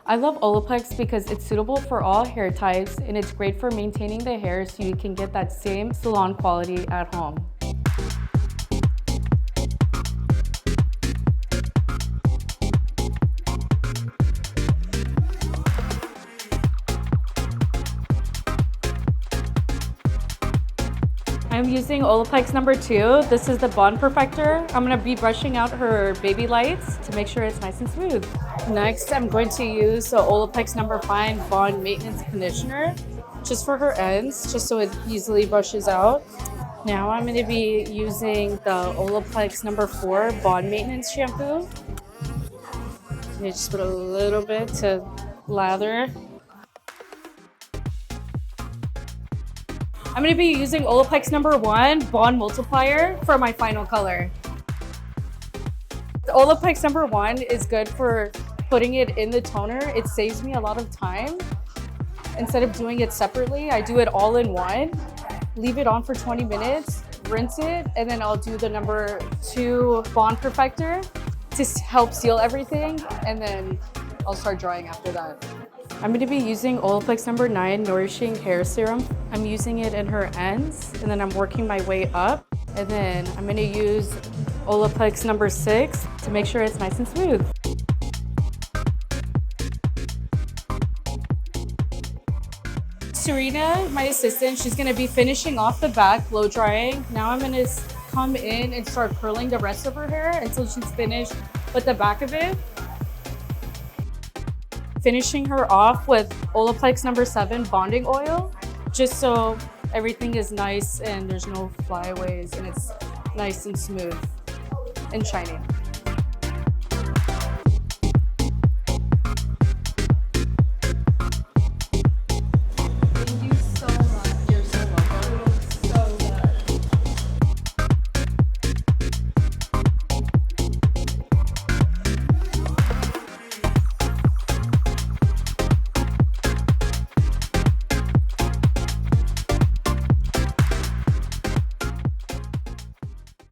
I love Olaplex because it's suitable for all hair types and it's great for maintaining the hair so you can get that same salon quality at home. I'm using Olaplex number 2. This is the Bond Perfector. I'm gonna be brushing out her baby lights to make sure it's nice and smooth. Next, I'm going to use the Olaplex number 5 Bond Maintenance Conditioner, just for her ends, just so it easily brushes out. Now I'm gonna be using the Olaplex number 4 Bond Maintenance Shampoo. You just put a little bit to lather. I'm going to be using Olaplex number 1 Bond Multiplier for my final color. The Olaplex number 1 is good for putting it in the toner. It saves me a lot of time. Instead of doing it separately, I do it all in one. Leave it on for 20 minutes, rinse it, and then I'll do the number 2 Bond Perfector to help seal everything, and then I'll start drying after that. I'm going to be using Olaplex number 9 Nourishing Hair Serum. I'm using it in her ends, and then I'm working my way up. And then I'm going to use Olaplex number 6 to make sure it's nice and smooth. Serena, my assistant, she's going to be finishing off the back, blow drying. Now I'm going to come in and start curling the rest of her hair until she's finished with the back of it. Finishing her off with Olaplex number 7 Bonding Oil, just so everything is nice and there's no flyaways and it's nice and smooth and shiny.